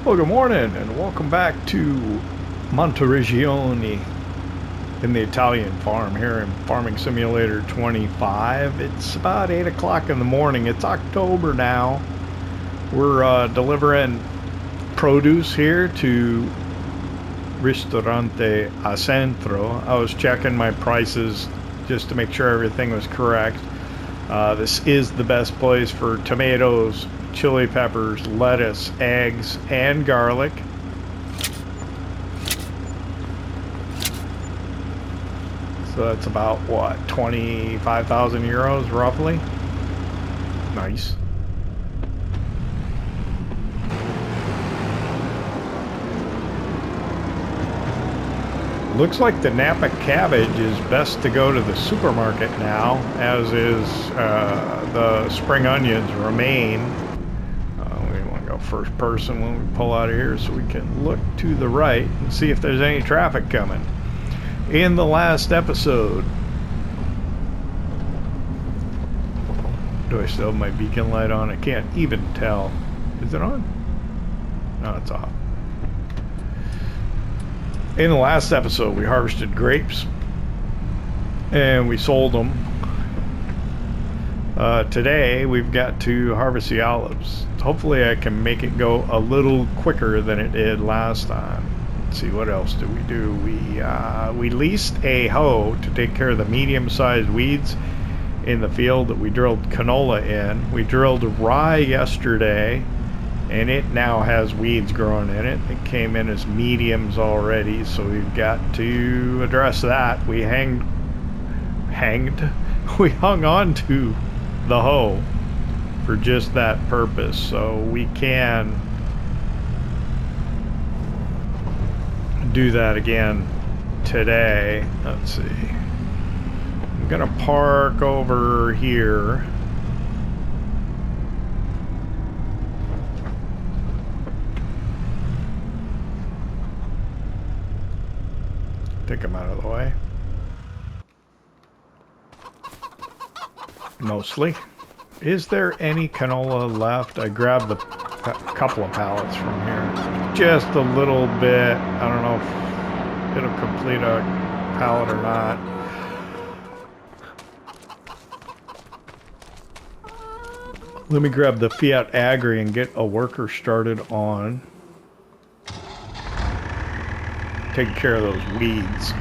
Well, good morning and welcome back to Monteriggioni in the Italian farm here in Farming Simulator 25. It's about 8 o'clock in the morning. It's October now. We're delivering produce here to Ristorante a Centro. I was checking my prices just to make sure everything was correct. This is the best place for tomatoes, chili peppers, lettuce, eggs, and garlic. So that's about what, 25,000 euros roughly? Nice. Looks like the Napa cabbage is best to go to the supermarket now, as is the spring onions remain. We want to go first person when we pull out of here so we can look to the right and see if there's any traffic coming. In the last episode, do I still have my beacon light on? I can't even tell. Is it on? No, it's off. In the last episode, we harvested grapes and we sold them. Today, we've got to harvest the olives. Hopefully, I can make it go a little quicker than it did last time. Let's see, what else did we do? We leased a hoe to take care of the medium-sized weeds in the field that we drilled canola in. We drilled rye yesterday, and it now has weeds growing in it. It came in as mediums already, so we've got to address that. We we hung on to the hoe for just that purpose, so we can do that again today. Let's see. I'm gonna park over here. Take them out of the way. Mostly. Is there any canola left? I grabbed a couple of pallets from here. Just a little bit. I don't know if it'll complete a pallet or not. Let me grab the Fiat Agri and get a worker started on taking care of those weeds.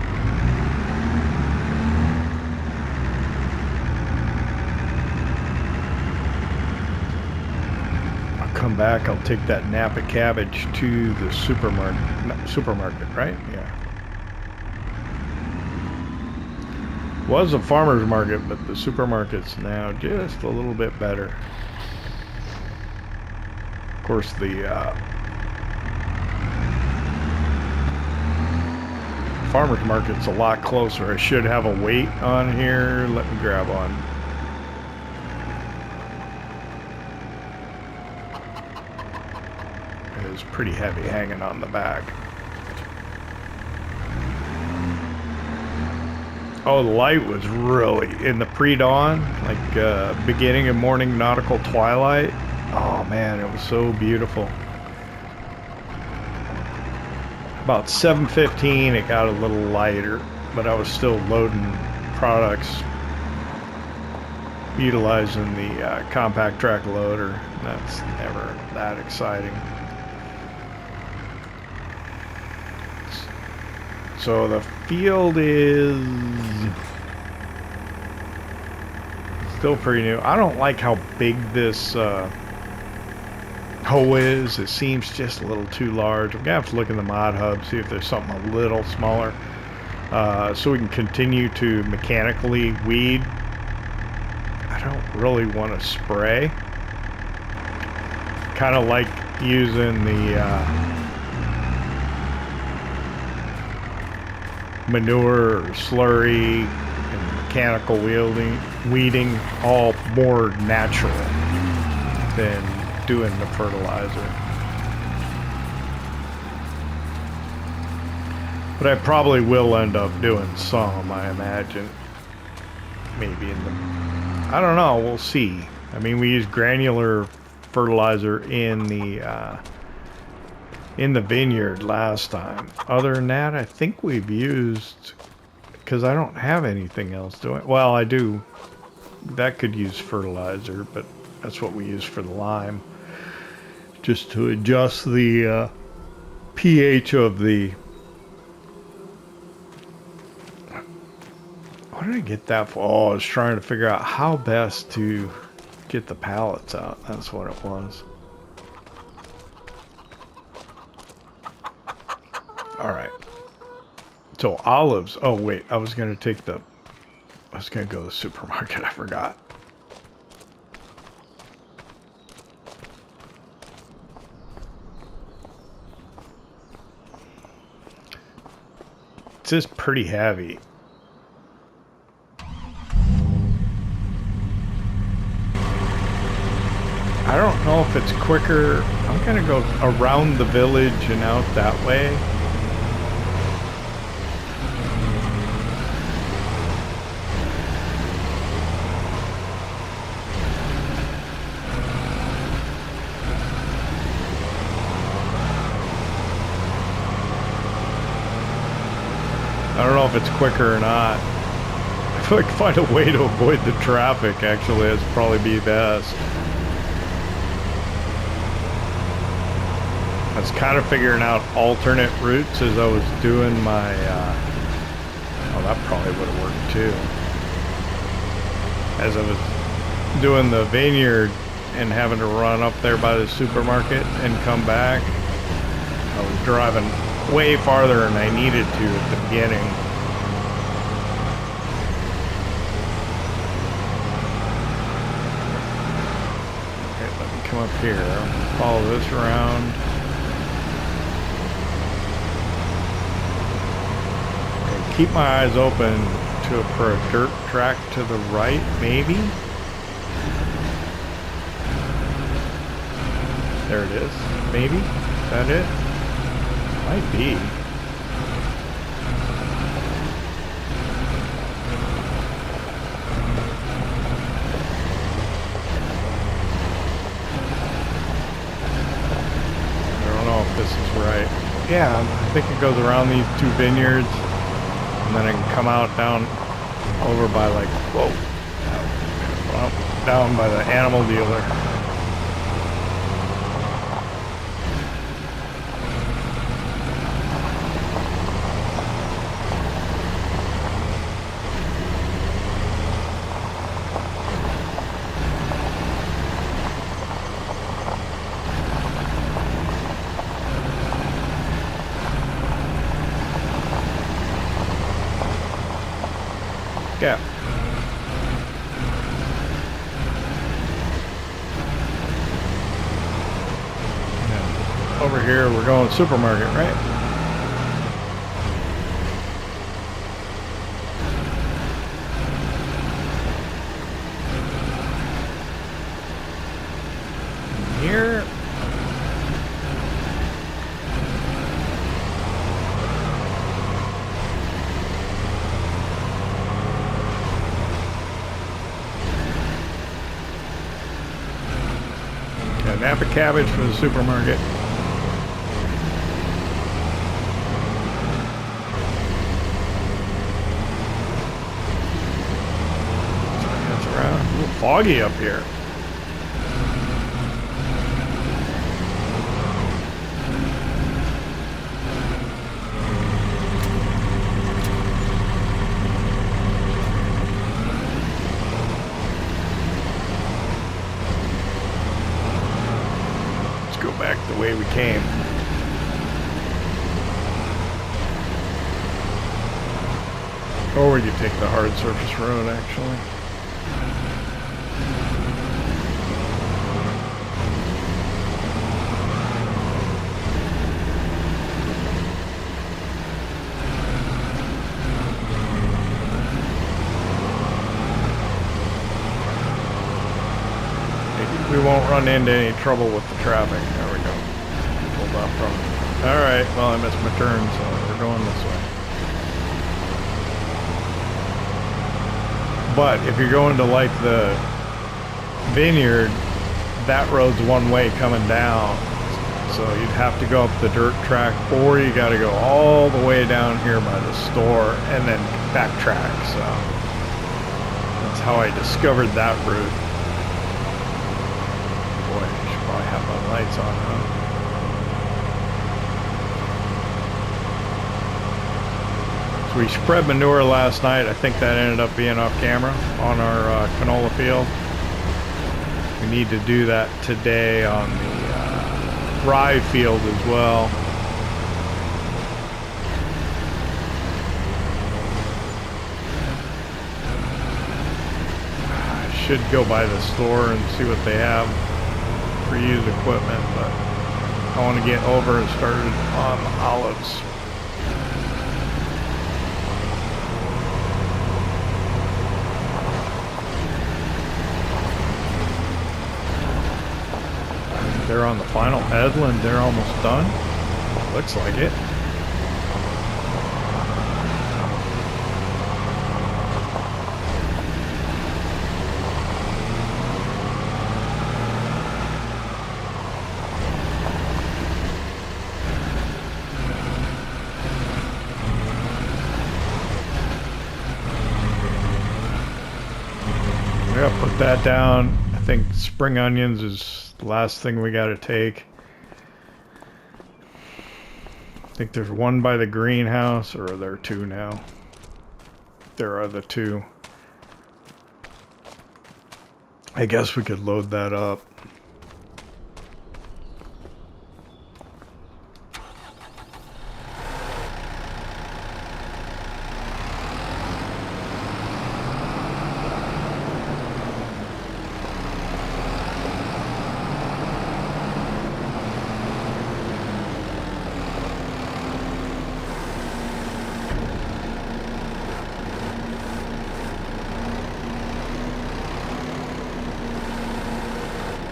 I'll come back, I'll take that Napa cabbage to the supermarket, right? Yeah. Was a farmer's market, but the supermarket's now just a little bit better. Of course, the farmer's market's a lot closer. I should have a weight on here. Let me grab one. It was pretty heavy hanging on the back. Oh, the light was really in the pre-dawn, like beginning of morning nautical twilight. Oh man, it was so beautiful. About 7:15 it got a little lighter, but I was still loading products utilizing the compact track loader. That's never that exciting. So the field is still pretty new. I don't like how big this hoe is. It seems just a little too large. I'm gonna have to look in the mod hub, see if there's something a little smaller, so we can continue to mechanically weed. I don't really want to spray. Kind of like using the manure or slurry and mechanical weeding, all more natural than doing the fertilizer. But I probably will end up doing some, I imagine. Maybe in the... I don't know, we'll see. I mean, we use granular fertilizer in the vineyard last time. Other than that, I think we've used... Because I don't have anything else doing... Well, I do. That could use fertilizer, but that's what we use for the lime. Just to adjust the pH of the... What did I get that for? Oh, I was trying to figure out how best to get the pallets out. That's what it was. Alright. So olives. Oh, wait. I was going to take the... I was going to go to the supermarket. I forgot. This is pretty heavy. I don't know if it's quicker. I'm gonna go around the village and out that way. I don't know if it's quicker or not. If I can find a way to avoid the traffic, actually, that's probably be best. I was kind of figuring out alternate routes as I was doing my, oh, that probably would have worked too. As I was doing the vineyard and having to run up there by the supermarket and come back, I was driving way farther than I needed to at the beginning. Okay, let me come up here, follow this around. Keep my eyes open for a dirt track to the right, maybe? There it is. Maybe? Is that it? Might be. I don't know if this is right. Yeah, I think it goes around these two vineyards. And then I can come out down over by like, whoa, down by the animal dealer. Yeah. Over here, we're going supermarket, right? Napa cabbage for the supermarket. It's around. A little foggy up here. Back the way we came. Or we could take the hard surface road, actually. Maybe we won't run into any trouble with the traffic. From. All right, well, I missed my turn, so we're going this way. But if you're going to like the vineyard, that road's one way coming down, so you'd have to go up the dirt track, or you got to go all the way down here by the store and then backtrack. So that's how I discovered that route. Boy, I should probably have my lights on, huh? So we spread manure last night. I think that ended up being off camera on our canola field. We need to do that today on the rye field as well. I should go by the store and see what they have for used equipment, but I want to get over and started on olives. They're on the final headland. They're almost done. Looks like it. We gotta put that down. I think spring onions is the last thing we gotta take. I think there's one by the greenhouse, or are there two now? There are the two. I guess we could load that up.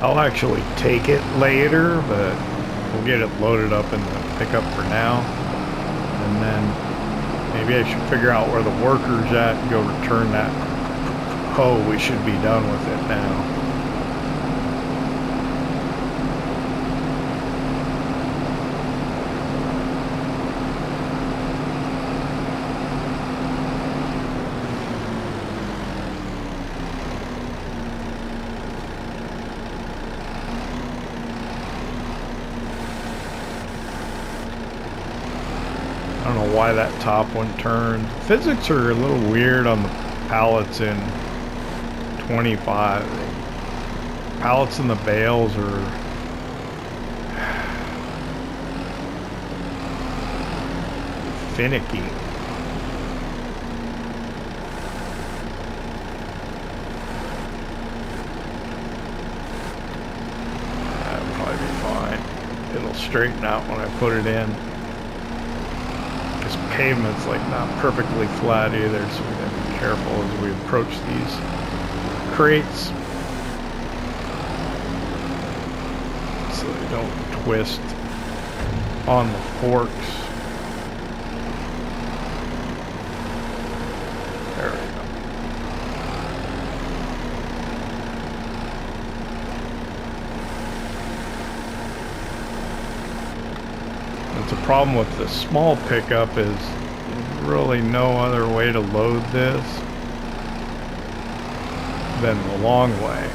I'll actually take it later, but we'll get it loaded up in the pickup for now. And then maybe I should figure out where the worker's at and go return that hoe. We should be done with it now. I don't know why that top one turned. Physics are a little weird on the pallets in 25. Pallets in the bales are finicky. That'll probably be fine. It'll straighten out when I put it in. This pavement's like not perfectly flat either, so we gotta be careful as we approach these crates so they don't twist on the forks. There we go. It's a problem with the small pickup is there's really no other way to load this than the long way.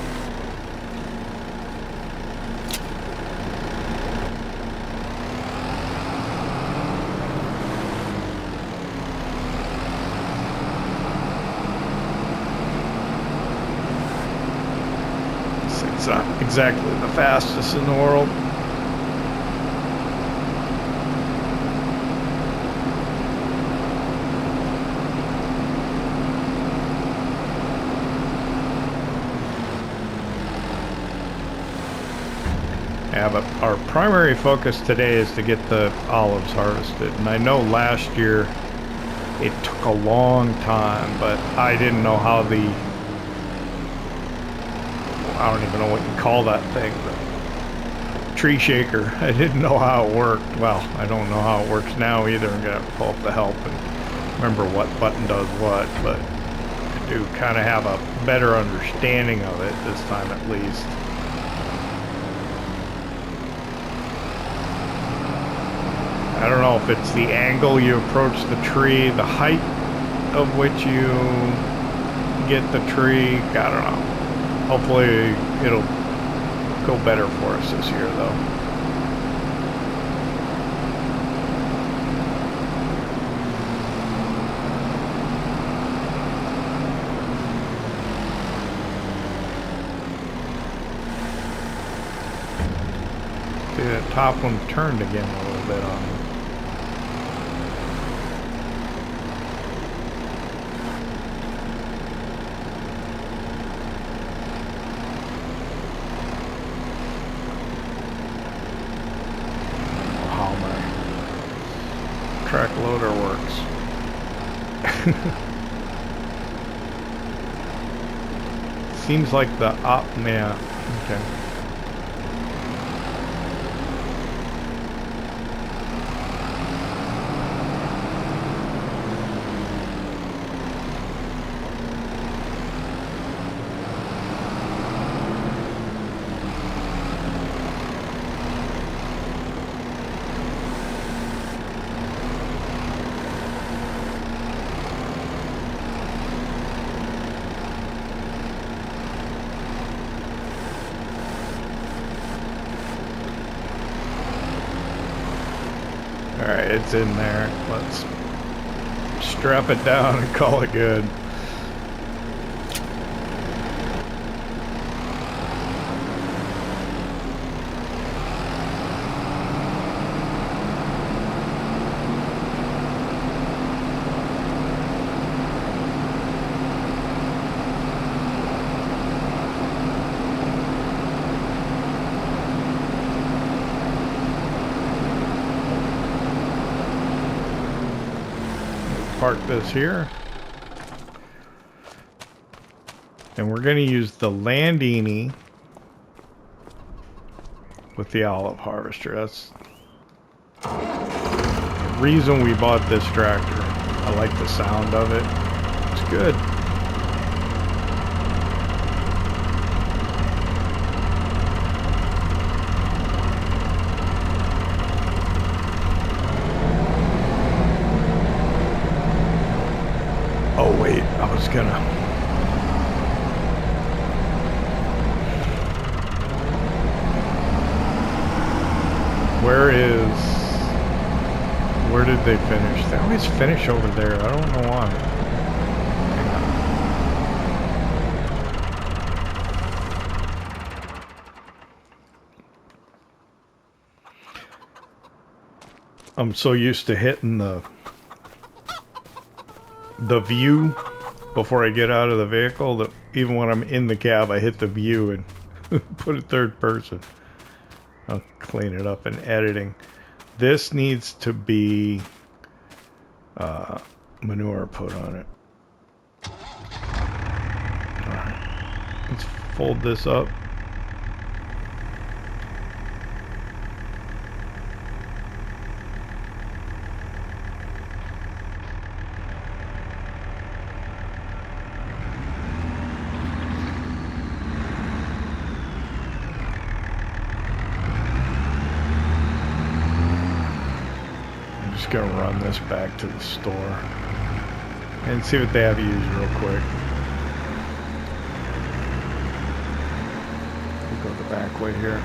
It's not exactly the fastest in the world. Yeah, but our primary focus today is to get the olives harvested. And I know last year it took a long time, but I didn't know how the, I don't even know what you call that thing, the tree shaker. I didn't know how it worked. Well, I don't know how it works now either. I'm gonna pull up the help and remember what button does what, but I do kind of have a better understanding of it this time at least. I don't know if it's the angle you approach the tree, the height of which you get the tree. I don't know. Hopefully it'll go better for us this year though. See, that top one turned again a little bit on me. Track loader works. Seems like the yeah, okay. Alright, it's in there. Let's strap it down and call it good. Park this here, and we're going to use the Landini with the olive harvester. That's the reason we bought this tractor. I like the sound of it. It's good. Oh wait, I was gonna... Where did they finish? They always finish over there. I don't know why. I'm so used to hitting the view before I get out of the vehicle that even when I'm in the cab I hit the view and put it third person. I'll clean it up in editing. This needs to be manure put on it. Alright, let's fold this up. just gonna run this back to the store and see what they have used real quick. We'll go the back way here.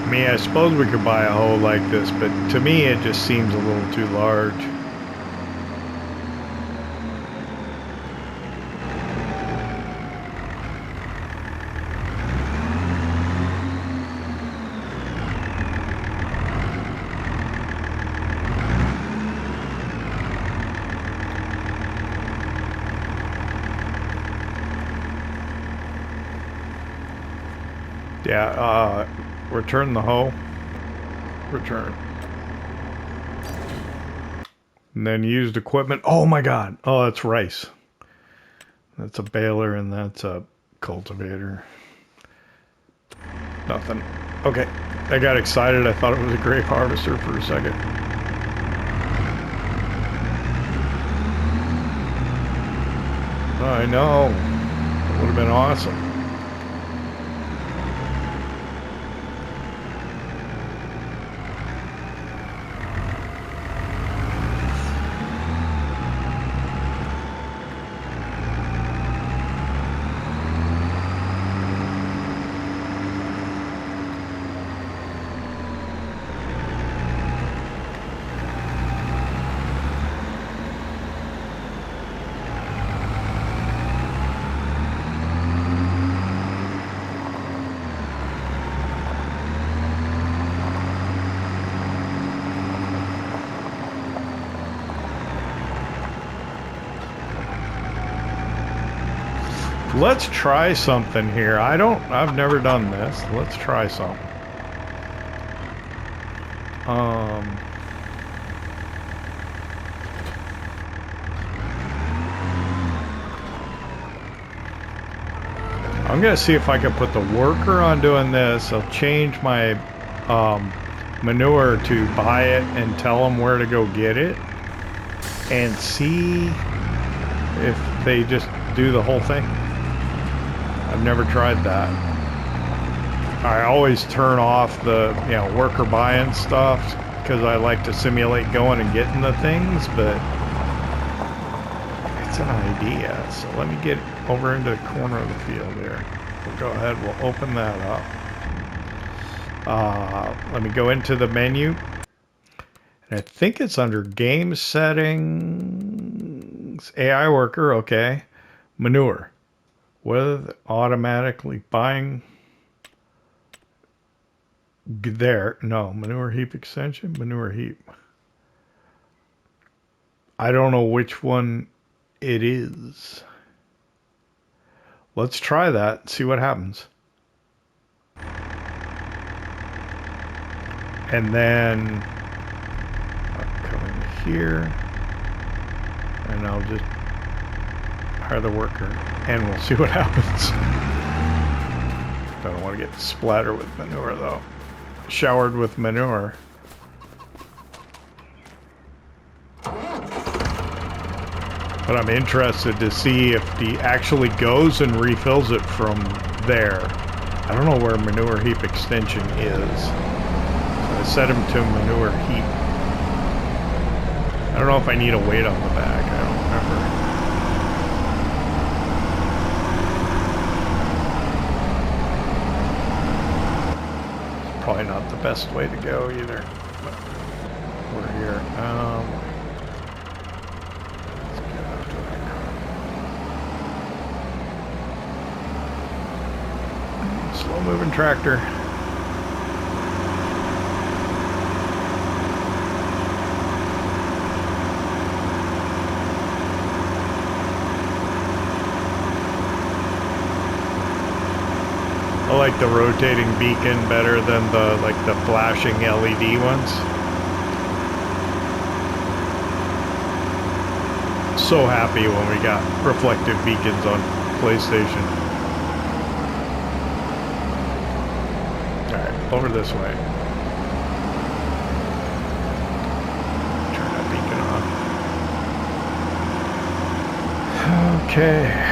I mean, I suppose we could buy a hoe like this, but to me it just seems a little too large. Yeah, return the hoe. Return. And then used equipment. Oh my god. Oh, that's rice. That's a baler and that's a cultivator. Nothing. Okay. I got excited. I thought it was a grape harvester for a second. I know. It would have been awesome. Let's try something here. I've never done this. Let's try something. I'm gonna see if I can put the worker on doing this. I'll change my manure to buy it and tell them where to go get it and see if they just do the whole thing. I've never tried that. I always turn off the, worker buying stuff because I like to simulate going and getting the things, but it's an idea. So let me get over into the corner of the field here. We'll go ahead, we'll open that up. Let me go into the menu. And I think it's under game settings, AI worker, okay. Manure. With automatically buying there. No, manure heap extension, manure heap. I don't know which one it is. Let's try that and see what happens. And then I'll come in here and I'll just hire the worker and we'll see what happens. I don't want to get splattered with manure though. Showered with manure. But I'm interested to see if he actually goes and refills it from there. I don't know where manure heap extension is. So I set him to manure heap. I don't know if I need a weight on the back. I don't remember. It's probably not the best way to go either. But we're here. Slow moving tractor. I like the rotating beacon better than the flashing LED ones. So happy when we got reflective beacons on PlayStation. Alright, over this way. Okay.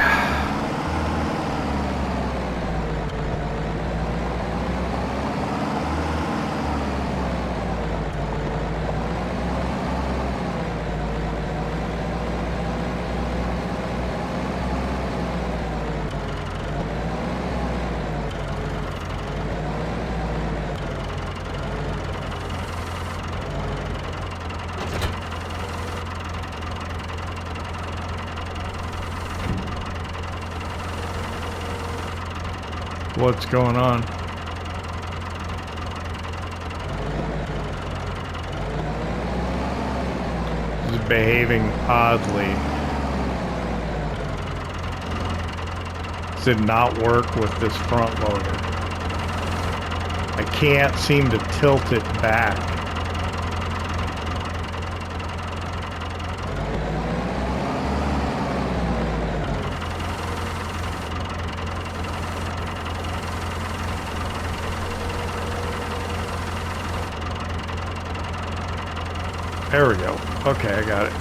What's going on? This is behaving oddly. This did not work with this front loader. I can't seem to tilt it back. There we go. Okay, I got it.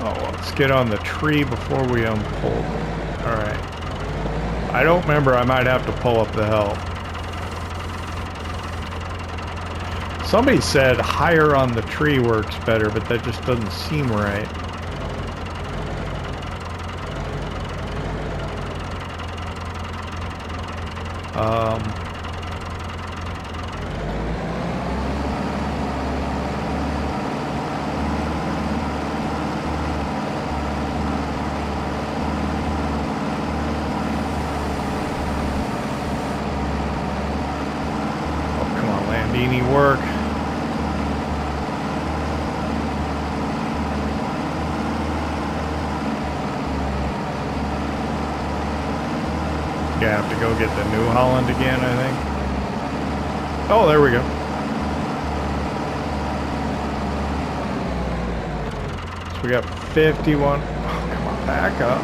Oh, let's get on the tree before we unfold. Alright. I don't remember. I might have to pull up the hill. Somebody said higher on the tree works better, but that just doesn't seem right. Oh, come on, Landini, work. You have to go get the New Holland again, I think. Oh, there we go. So we got 51. Oh, come on, back up.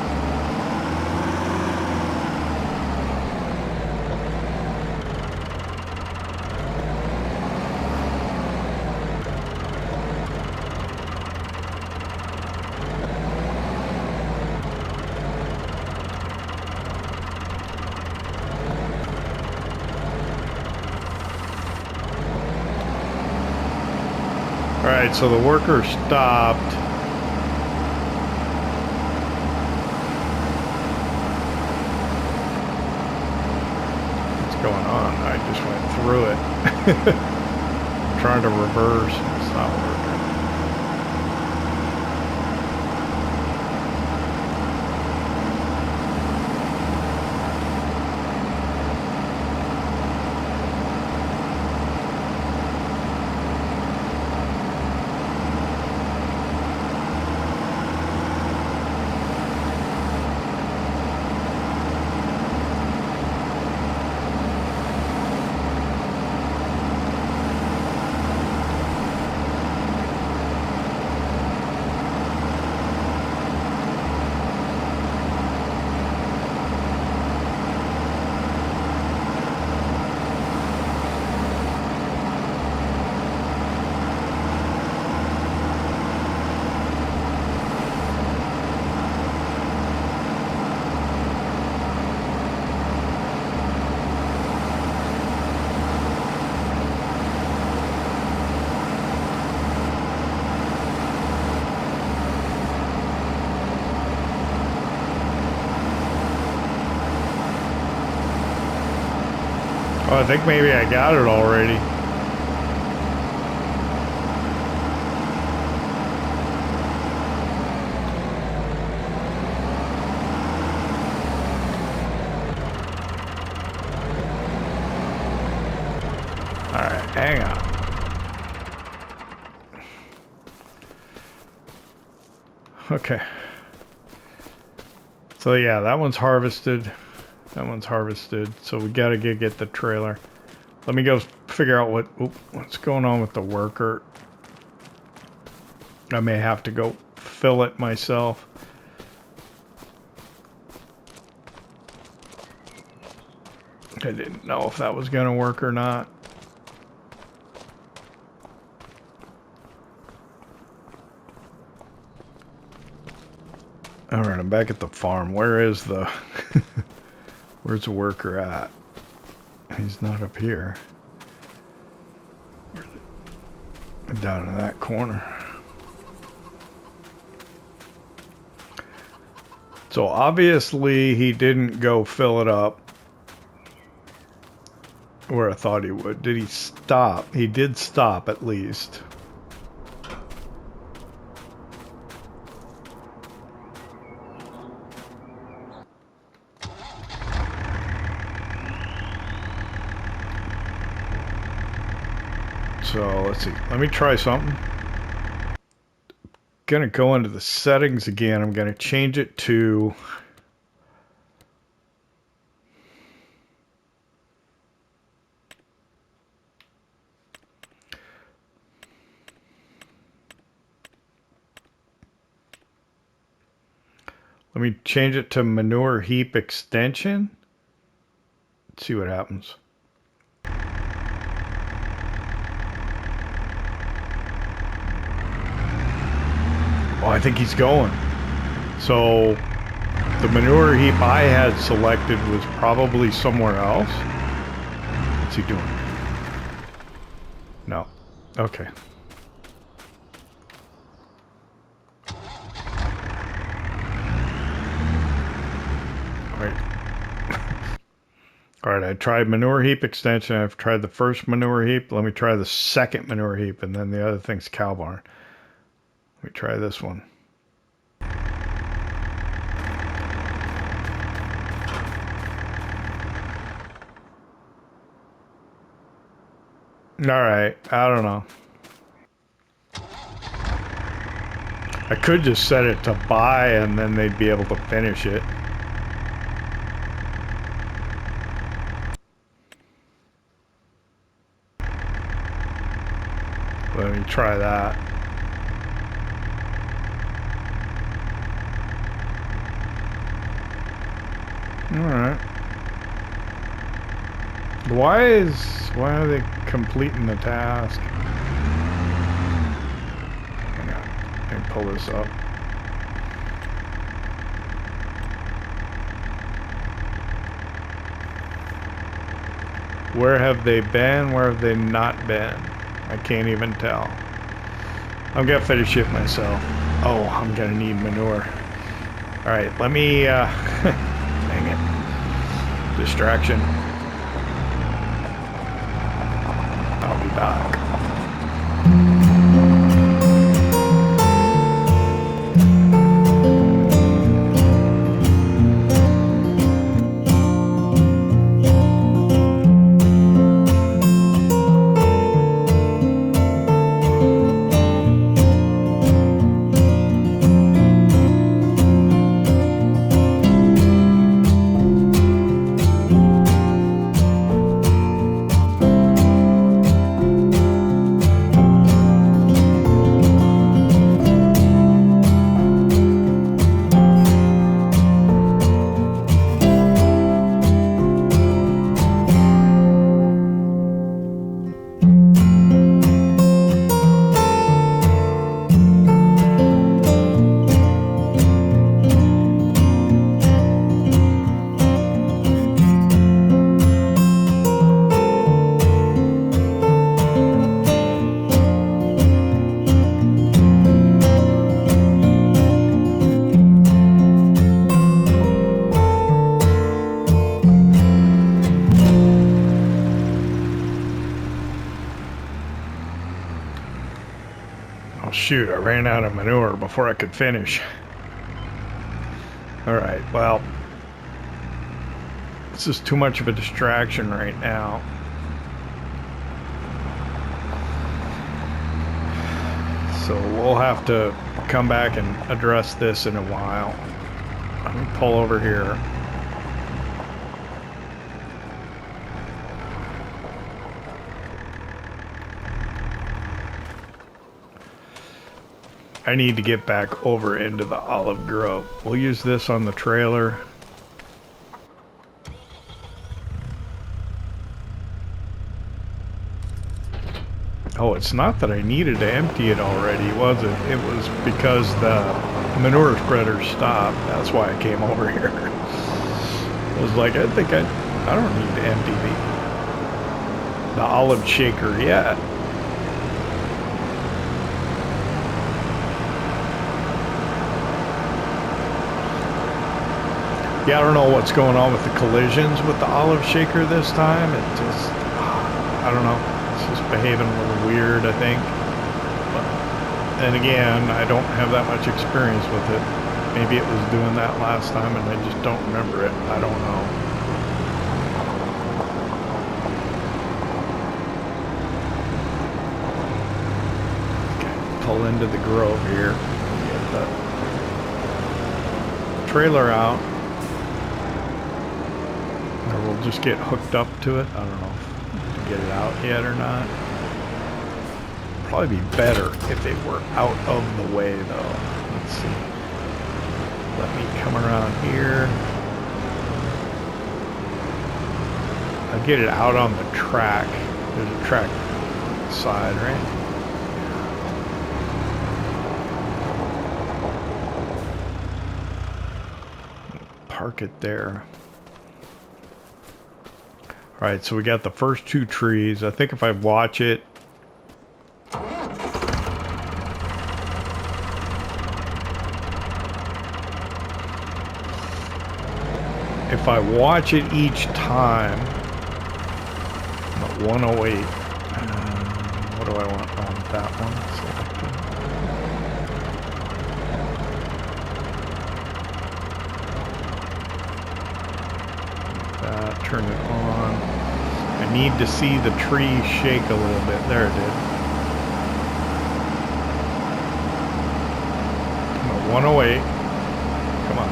Alright, so the worker stopped. What's going on? I just went through it. I'm trying to reverse. It's not working. Oh, I think maybe I got it already. Alright, hang on. Okay. So yeah, that one's harvested. That one's harvested, so we gotta get the trailer. Let me go figure out what's going on with the worker. I may have to go fill it myself. I didn't know if that was gonna work or not. All right, I'm back at the farm. Where is the... Where's the worker at? He's not up here. Down in that corner. So obviously he didn't go fill it up where I thought he would. Did he stop? He did stop at least. So let's see. Let me try something. Gonna go into the settings again. I'm gonna change it to Manure Heap extension. Let's see what happens. Oh, I think he's going. So the manure heap I had selected was probably somewhere else. What's he doing? No. Okay. All right, I tried manure heap extension. I've tried the first manure heap. Let me try the second manure heap, and then the other thing's cow barn. Let me try this one. All right, I don't know. I could just set it to buy, and then they'd be able to finish it. Let me try that. Alright. Why are they completing the task? Hang on. Let me pull this up. Where have they been? Where have they not been? I can't even tell. I'm gonna finish it myself. Oh, I'm gonna need manure. Alright, let me, dang it. Distraction. I'll be back. Shoot, I ran out of manure before I could finish. Alright, well, this is too much of a distraction right now. So we'll have to come back and address this in a while. Let me pull over here. I need to get back over into the olive grove. We'll use this on the trailer. Oh, it's not that I needed to empty it already, was it? It was because the manure spreader stopped. That's why I came over here. I was like, I don't need to empty the olive shaker yet. Yeah, I don't know what's going on with the collisions with the olive shaker this time. It just, I don't know. It's just behaving a little weird, I think. But, and again, I don't have that much experience with it. Maybe it was doing that last time and I just don't remember it. I don't know. Okay, pull into the grove here. Get the trailer out. Or we'll just get hooked up to it. I don't know if to get it out yet or not. Probably be better if they were out of the way though. Let's see. Let me come around here. I'll get it out on the track. There's a track side, right? Park it there. Alright, so we got the first two trees. I think if I watch it, each time, I'm at 108. What do I want on that one? Selected. Turn it on. I need to see the tree shake a little bit. There it did. I'm at 108. Come on.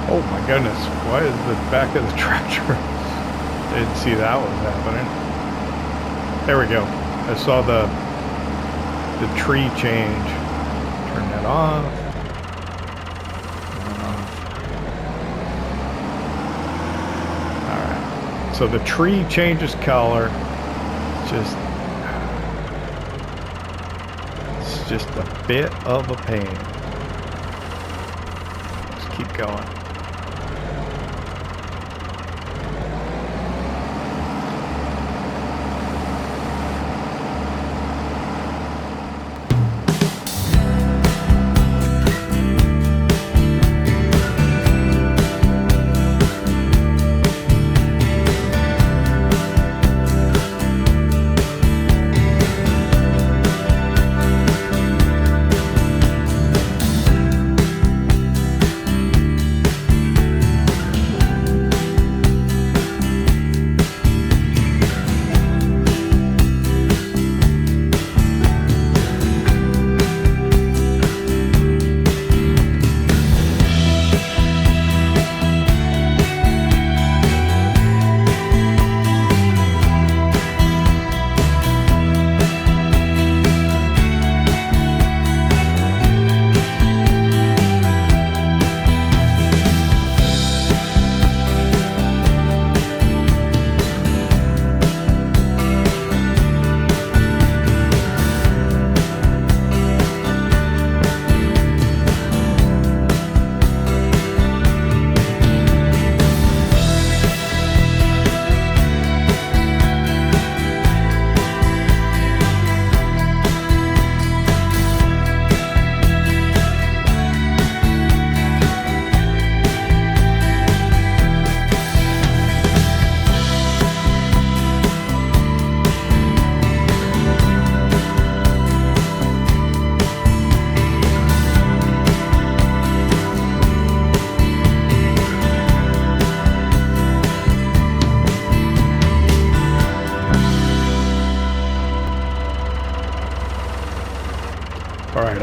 Oh my goodness, why is the back of the tractor? I didn't see that was happening. There we go. I saw the tree change. Turn that off. Alright. So the tree changes color. It's just a bit of a pain. Let's keep going.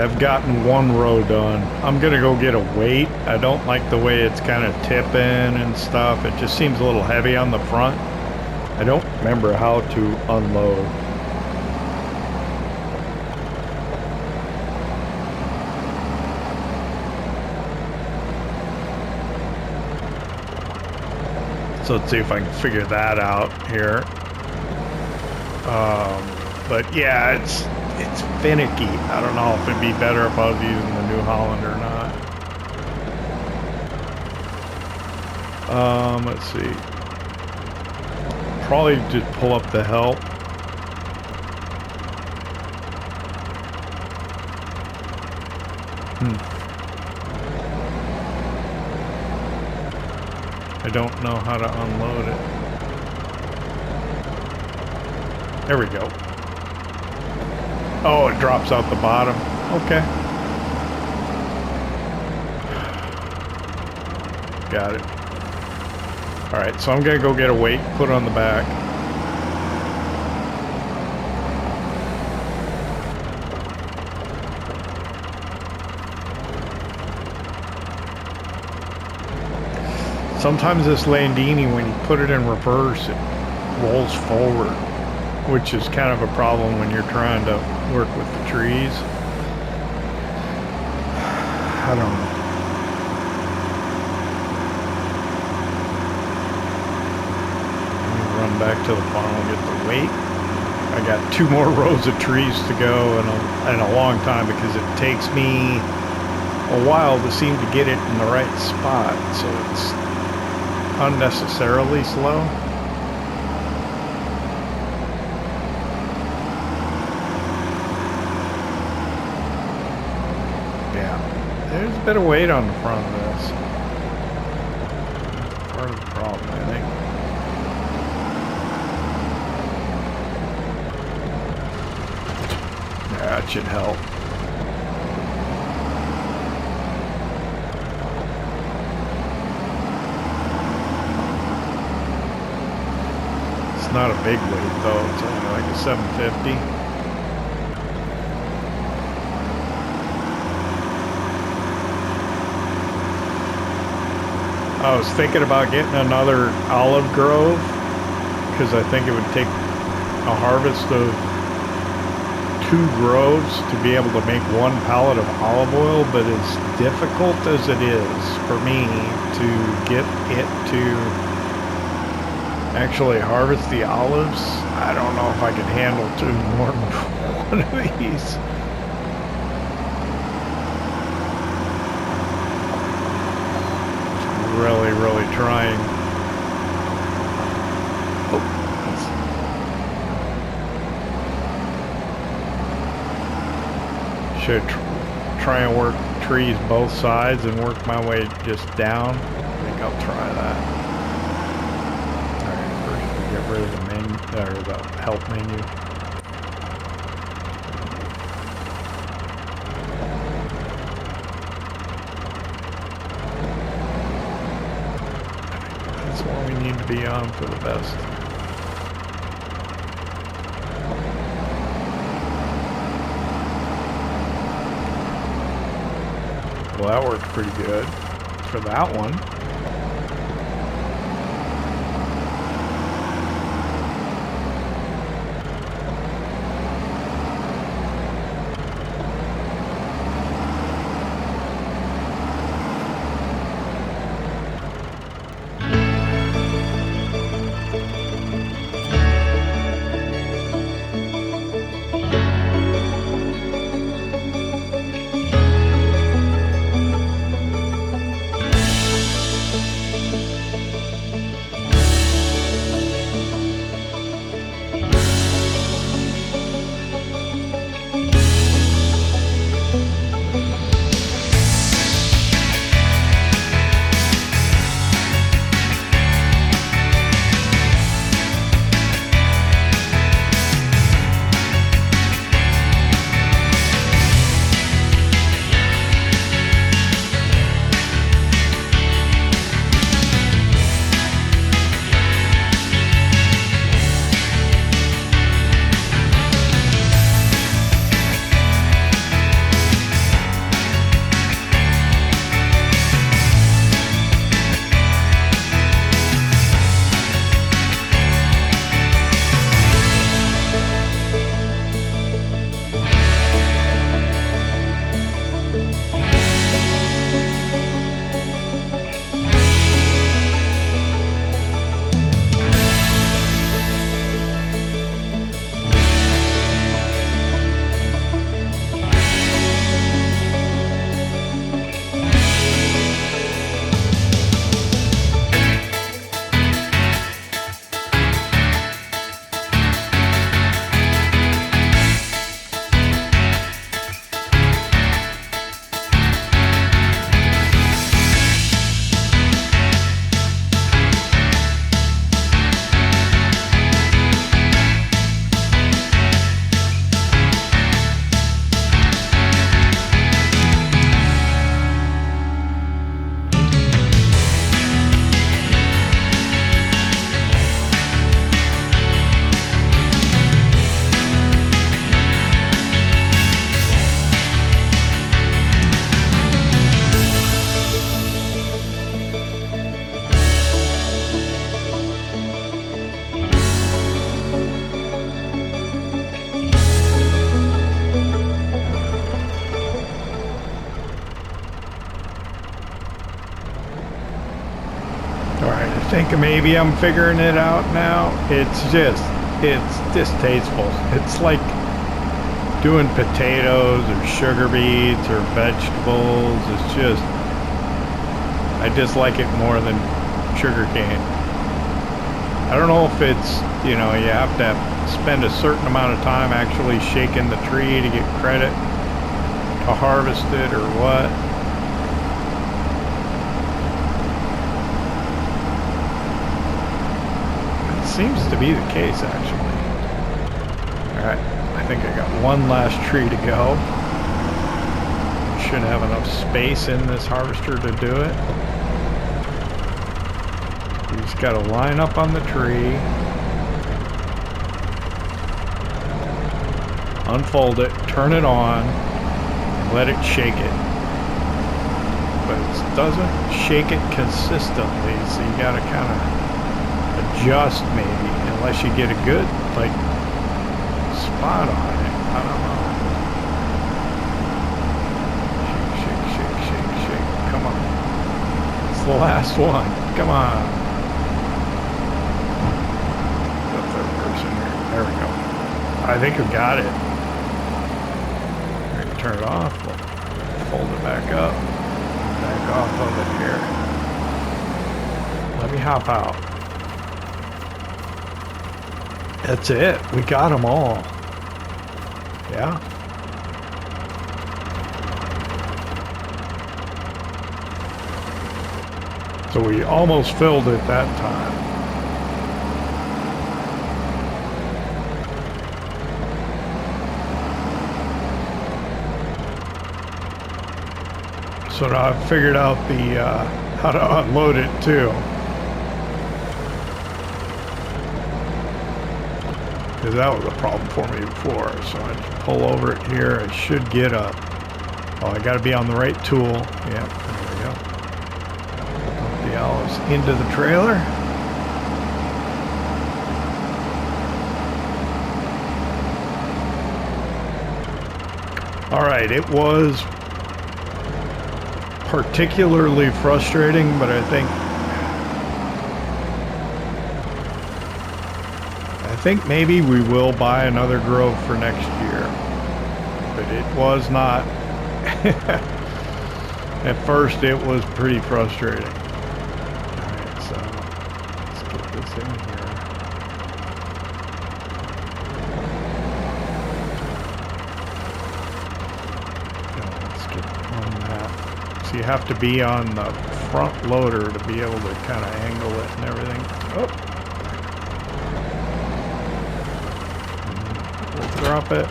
I've gotten one row done. I'm gonna go get a weight. I don't like the way it's kind of tipping and stuff. It just seems a little heavy on the front. I don't remember how to unload. So let's see if I can figure that out here. But yeah, it's finicky. I don't know if it'd be better if I was using the New Holland or not. Let's see. Probably just pull up the help. I don't know how to unload it. There we go. Oh, it drops out the bottom. Okay. Got it. Alright, so I'm gonna go get a weight, put it on the back. Sometimes this Landini, when you put it in reverse, it rolls forward, which is kind of a problem when you're trying to work with the trees. I don't know. Let me run back to the farm and get the weight. I got 2 more rows of trees to go in a long time because it takes me a while to seem to get it in the right spot, so it's unnecessarily slow. Yeah, there's a bit of weight on the front of this. Part of the problem, I think. Yeah, that should help. Not a big weight though, it's only like a 750. I was thinking about getting another olive grove because I think it would take a harvest of 2 groves to be able to make 1 pallet of olive oil, but as difficult as it is for me to get it to actually harvest the olives, I don't know if I can handle 2 more than 1 of these. Really, really trying. Oh, should try and work trees both sides and work my way just down. I think I'll try that. Get rid of the menu, or the help menu. That's what we need to be on for the best. Well, that worked pretty good for that one. think maybe I'm figuring it out now. It's distasteful. It's like doing potatoes or sugar beets or vegetables. It's just, I dislike it more than sugar cane. I don't know if it's, you know, you have to spend a certain amount of time actually shaking the tree to get credit to harvest it or what. It seems to be the case, actually. Alright, I think I got one last tree to go. Should have enough space in this harvester to do it. We just got to line up on the tree. Unfold it, turn it on, and let it shake it. But it doesn't shake it consistently, so you gotta kind of adjust maybe, unless you get a good, like, spot on it. I don't know. Shake, shake, shake, shake, shake. Come on. It's the last one. Come on. The third person here. There we go. I think we got it. Turn it off, we'll fold it back up, back off of it here. Let me hop out. That's it, we got them all. Yeah. So we almost filled it that time. So now I've figured out the how to unload it too. Because that was a problem for me before. So I just pull over it here. I should get a... Oh, I got to be on the right tool. Yeah, there we go. Dump the olives into the trailer. All right, it was particularly frustrating, but I think maybe we will buy another grove for next year. But it was not at first it was pretty frustrating. Alright, so let's get this in here. Let's get on that. So you have to be on the front loader to be able to kind of angle it and everything. Oh. And we'll drop it.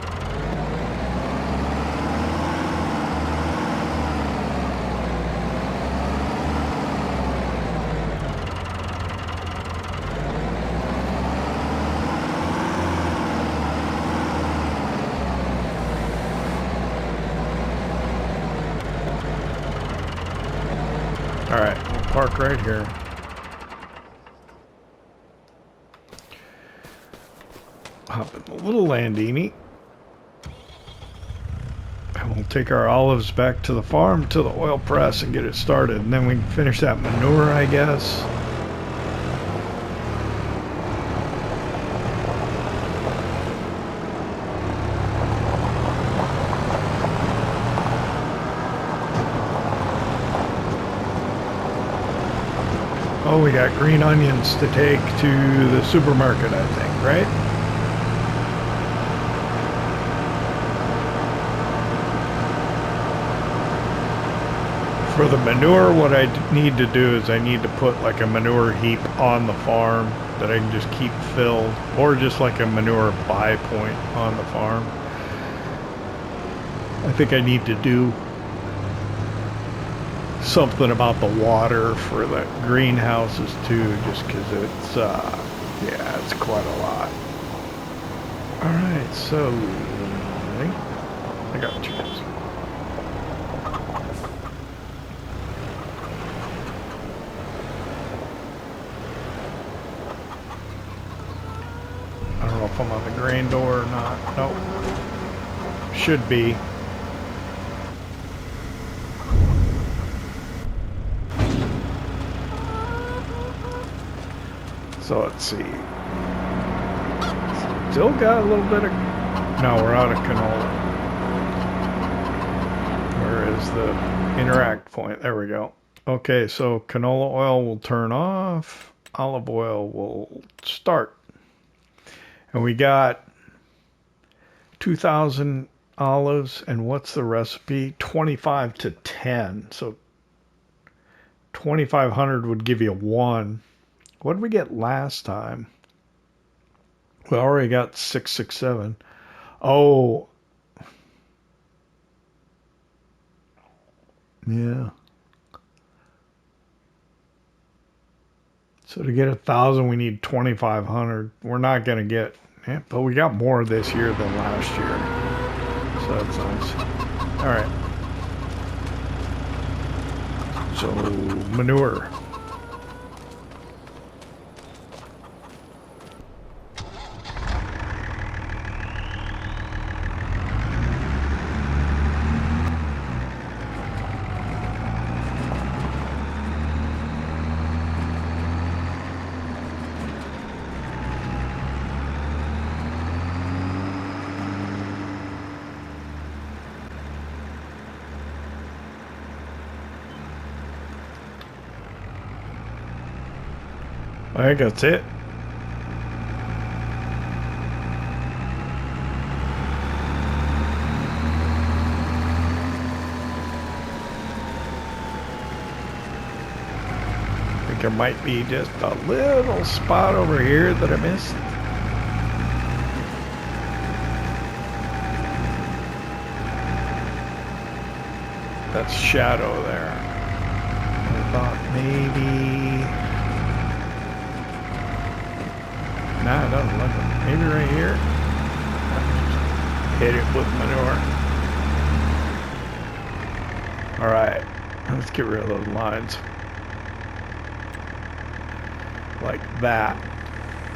Park right here. Hop in the little Landini. And we'll take our olives back to the farm to the oil press and get it started. And then we can finish that manure, I guess. Oh, we got green onions to take to the supermarket, I think, right? For the manure, what I need to do is I need to put like a manure heap on the farm that I can just keep filled, or just like a manure buy point on the farm. I think I need to do something about the water for the greenhouses too, just because it's yeah, it's quite a lot. All right, so I got what you guys. I don't know if I'm on the grain door or not. Nope. Should be. So let's see. Still got a little bit of... No, we're out of canola. Where is the interact point? There we go. Okay, so canola oil will turn off. Olive oil will start. And we got 2,000 olives. And what's the recipe? 25 to 10. So 2,500 would give you 1. What did we get last time? We already got 667. Oh. Yeah. So to get 1,000, we need 2,500. We're not going to get, yeah, but we got more this year than last year. So that's nice. All right. So manure. I think that's it. I think there might be just a little spot over here that I missed. That's shadow there. I thought maybe... Nah, it doesn't look like it. Maybe right here. Hit it with manure. Alright, let's get rid of those lines. Like that.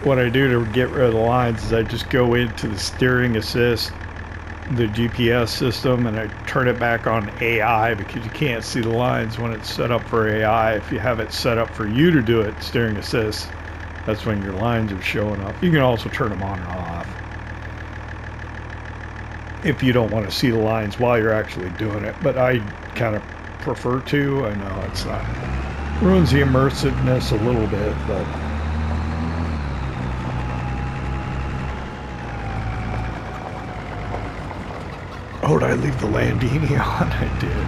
What I do to get rid of the lines is I just go into the steering assist, the GPS system, and I turn it back on AI because you can't see the lines when it's set up for AI. If you have it set up for you to do it, steering assist, that's when your lines are showing up. You can also turn them on and off if you don't want to see the lines while you're actually doing it. But I kind of prefer to. I know it's not... ruins the immersiveness a little bit, but... Oh, did I leave the Landini on? I did.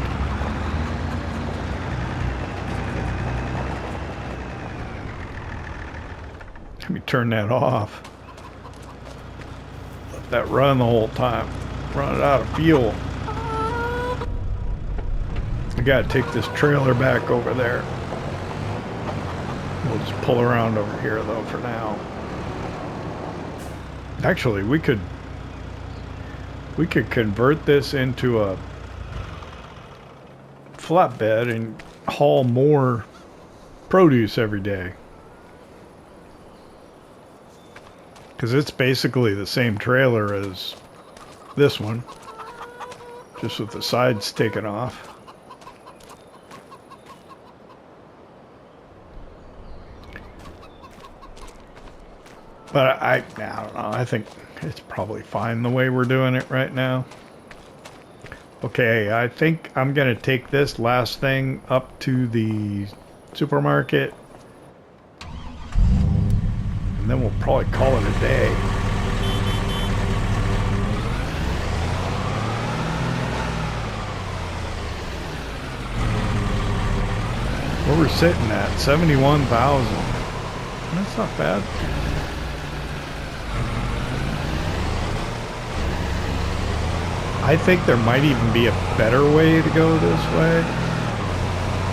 Let me turn that off. Let that run the whole time. Run it out of fuel. I gotta take this trailer back over there. We'll just pull around over here though for now. Actually, we could convert this into a flatbed and haul more produce every day. Because it's basically the same trailer as this one, just with the sides taken off. But I don't know, I think it's probably fine the way we're doing it right now. Okay, I think I'm going to take this last thing up to the supermarket. And then we'll probably call it a day. Where we're sitting at, 71,000. That's not bad. I think there might even be a better way to go this way.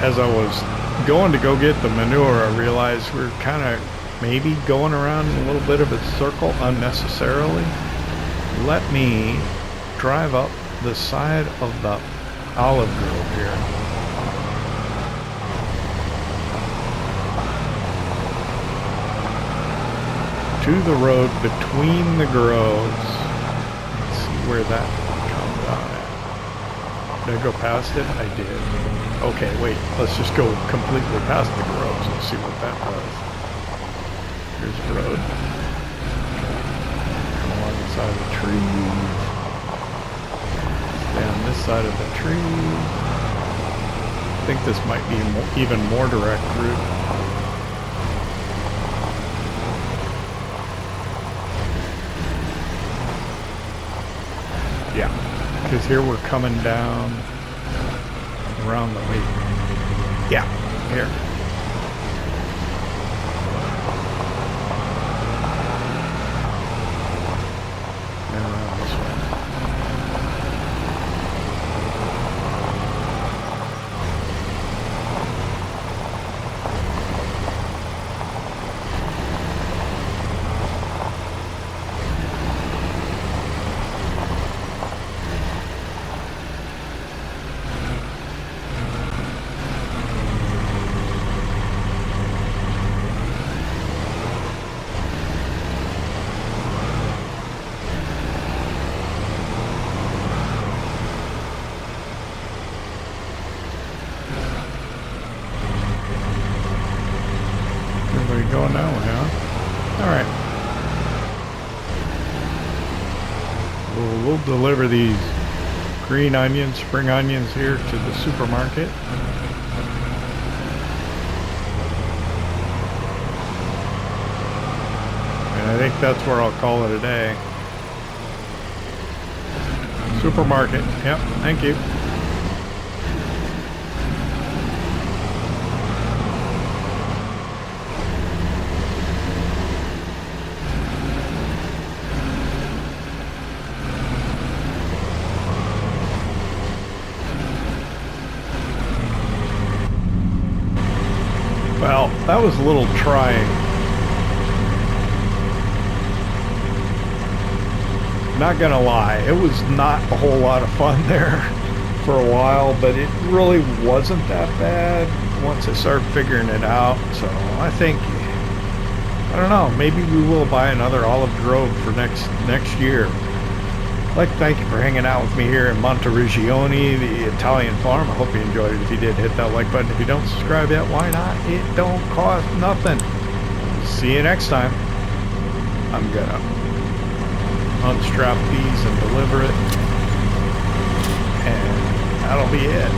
As I was going to go get the manure, I realized we're kind of maybe going around in a little bit of a circle unnecessarily. Let me drive up the side of the olive grove here. To the road between the groves. Let's see where that comes out at. Did I go past it? I did. Okay, wait. Let's just go completely past the groves and see what that does. Here's the road. Come along the side of the tree. Down this side of the tree. I think this might be even more direct route. Yeah, because here we're coming down around the lake. Yeah, here. And around this way. Going that way, huh? Alright. We'll deliver these green onions, spring onions here to the supermarket. And I think that's where I'll call it a day. Supermarket. Yep, thank you. Well, that was a little trying. Not gonna lie, it was not a whole lot of fun there for a while, but it really wasn't that bad once I started figuring it out. So I think, I don't know, maybe we will buy another olive grove for next year. I'd like to thank you for hanging out with me here in Monteriggioni, the Italian farm. I hope you enjoyed it. If you did, hit that like button. If you don't subscribe yet, why not? It don't cost nothing. See you next time. I'm gonna unstrap these and deliver it, and that'll be it.